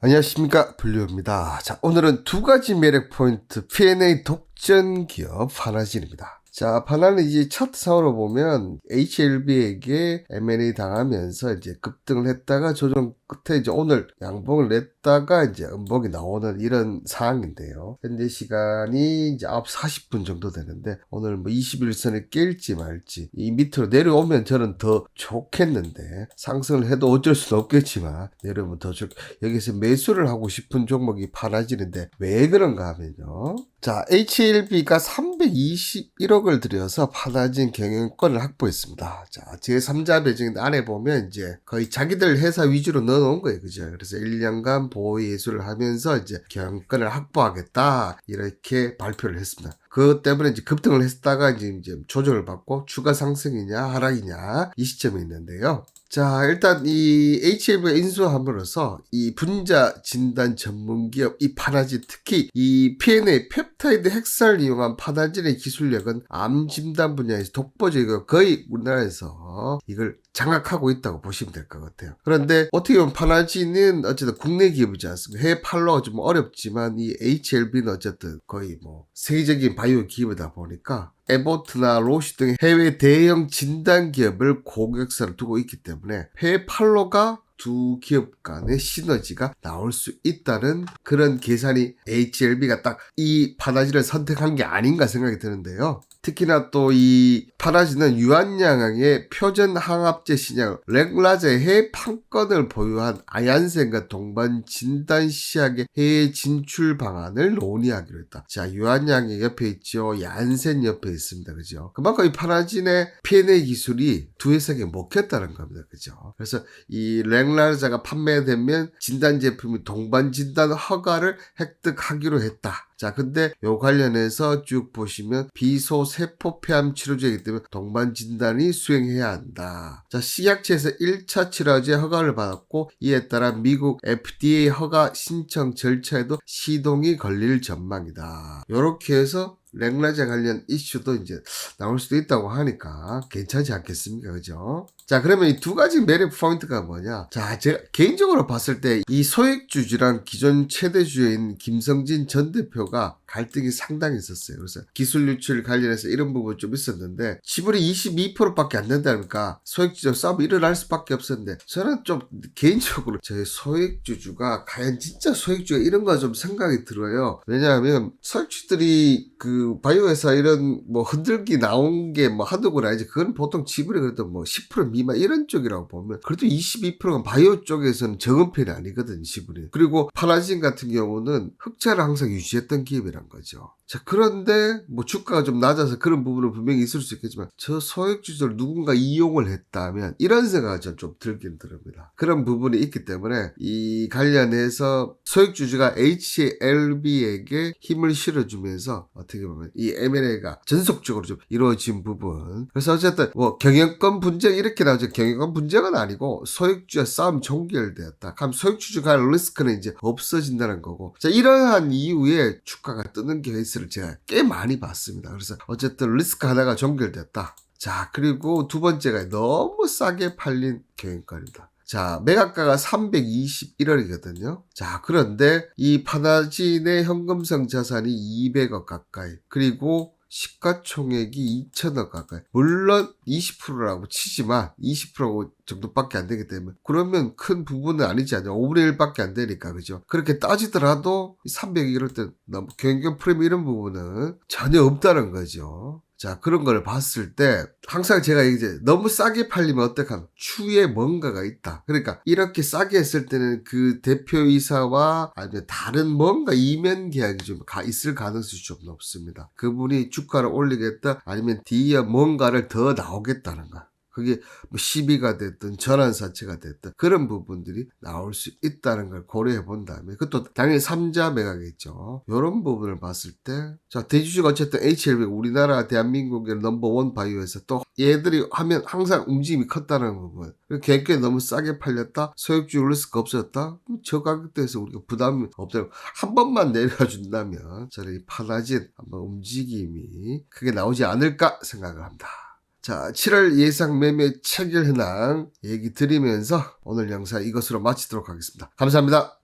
안녕하십니까, 블루입니다. 자, 오늘은 두 가지 매력 포인트 P&A 독전 기업 파나진입니다. 자, 파나는 이제 차트상으로 보면 HLB에게 M&A 당하면서 이제 급등을 했다가 조정 끝에 이제 오늘 양봉을 냈다가 이제 음봉이 나오는 이런 상황인데요. 현재 시간이 이제 9시 40분 정도 되는데 오늘 뭐 21선을 깰지 말지 이 밑으로 내려오면 저는 더 좋겠는데 상승을 해도 어쩔 수는 없겠지만 내려오면 더 좋. 여기서 매수를 하고 싶은 종목이 파나진인데 왜 그런가 하면요. 자, HLB가 321억을 들여서 파나진 경영권을 확보했습니다. 자, 제3자 배정 안에 보면 이제 거의 자기들 회사 위주로 넣어놓은 거예요. 그죠? 그래서 1년간 보호 예수를 하면서 이제 경영권을 확보하겠다. 이렇게 발표를 했습니다. 그것 때문에 이제 급등을 했다가 이제 조정을 받고 추가 상승이냐 하락이냐 이 시점에 있는데요. 자, 일단 이 HLB가 인수함으로써 이 분자 진단 전문기업 이 파나진, 특히 이 P&A 펩타이드 핵산을 이용한 파나진의 기술력은 암 진단 분야에서 독보적이고 거의 우리나라에서 이걸 장악하고 있다고 보시면 될 것 같아요. 그런데 어떻게 보면 파나진은 어쨌든 국내 기업이지 않습니까? 해외 팔로가 좀 어렵지만 이 HLB는 어쨌든 거의 뭐 세계적인 바이오 기업이다 보니까 에보트나 로시 등의 해외 대형 진단 기업을 고객사로 두고 있기 때문에 해외 팔로가 두 기업 간의 시너지가 나올 수 있다는 그런 계산이 HLB가 딱 이 파나진을 선택한 게 아닌가 생각이 드는데요. 특히나 또 이 파나진은 유한양항의 표전 항압제 신약 렉라제의 해외 판권을 보유한 아얀센과 동반 진단 시약의 해외 진출 방안을 논의하기로 했다. 자, 유한양행 옆에 있죠. 얀센 옆에 있습니다. 그죠? 그만큼 이 파나진의 P&A 기술이 두 회사에게 먹혔다는 겁니다. 그죠? 그래서 이 렉라제가 판매되면 진단 제품이 동반 진단 허가를 획득하기로 했다. 자, 근데 요 관련해서 쭉 보시면 비소세포폐암 치료제이기 때문에 동반 진단이 수행해야 한다. 자, 식약처에서 1차 치료제 허가를 받았고 이에 따라 미국 FDA 허가 신청 절차에도 시동이 걸릴 전망이다. 요렇게 해서 렉라제 관련 이슈도 이제 나올 수도 있다고 하니까 괜찮지 않겠습니까? 그죠? 자, 그러면 이 두 가지 매력 포인트가 뭐냐? 자, 제가 개인적으로 봤을 때 이 소액주주랑 기존 최대주주인 김성진 전 대표가 갈등이 상당히 있었어요. 그래서 기술 유출 관련해서 이런 부분 좀 있었는데 지분이 22%밖에 안 된다니까 소액주주 싸움이 일어날 수밖에 없었는데 저는 좀 개인적으로 저희 소액주주가 과연 진짜 소액주주가 이런 거 좀 생각이 들어요. 왜냐하면 소액주들이 그 바이오 회사 이런 뭐 흔들기 나온 게 뭐 한두 건 아니지. 그건 보통 지분이 그래도 뭐 10% 미만 이런 쪽이라고 보면 그래도 22%가 바이오 쪽에서는 적은 편이 아니거든, 지분이. 그리고 파나진 같은 경우는 흑자를 항상 유지했던 기업이란 거죠. 자, 그런데 뭐 주가가 좀 낮아서 그런 부분은 분명히 있을 수 있겠지만 저 소액주주를 누군가 이용을 했다면 이런 생각이 좀 들긴 들습니다. 그런 부분이 있기 때문에 이 관련해서 소액주주가 HLB에게 힘을 실어주면서 어떻게 보면 이 M&A가 전속적으로 좀 이루어진 부분. 그래서 어쨌든 뭐 경영권 분쟁 이렇게 나오죠. 경영권 분쟁은 아니고 소액주주와 싸움 종결되었다. 그럼 소액주주 간 리스크는 이제 없어진다는 거고. 자, 이러한 이후에 주가가 뜨는 케이스를 제가 꽤 많이 봤습니다. 그래서 어쨌든 리스크 하나가 종결됐다. 자, 그리고 두 번째가 너무 싸게 팔린 경영권입니다. 자, 매각가가 321억이거든요. 자, 그런데 이 파나진의 현금성 자산이 200억 가까이, 그리고 시가총액이 2천억 가까이. 물론 20%라고 치지만 20% 정도밖에 안 되기 때문에 그러면 큰 부분은 아니지 않냐. 5분의 1밖에 안 되니까, 그죠? 그렇게 따지더라도 301억 때 너무 경영 프레임 이런 부분은 전혀 없다는 거죠. 자, 그런 걸 봤을 때 항상 제가 이제 너무 싸게 팔리면 어떡하면 추후에 뭔가가 있다. 그러니까 이렇게 싸게 했을 때는 그 대표이사와 아니면 다른 뭔가 이면 계약이 좀 있을 가능성이 좀 높습니다. 그분이 주가를 올리겠다 아니면 뒤에 뭔가를 더 나오겠다는 거. 그게 뭐 시비가 됐든 전환사채가 됐든 그런 부분들이 나올 수 있다는 걸 고려해 본 다음에 그것도 당연히 3자 매각이겠죠. 이런 부분을 봤을 때 자, 대주주가 어쨌든 HLB 우리나라 대한민국의 넘버원 바이오에서 또 얘들이 하면 항상 움직임이 컸다는 부분. 계획에 너무 싸게 팔렸다. 소액주주 리스크 없었다. 저 가격대에서 우리가 부담이 없다고 한 번만 내려준다면 저는 이 파나진 한번 움직임이 크게 나오지 않을까 생각을 합니다. 자, 7월 예상 매매 체결 현황 얘기 드리면서 오늘 영상 이것으로 마치도록 하겠습니다. 감사합니다.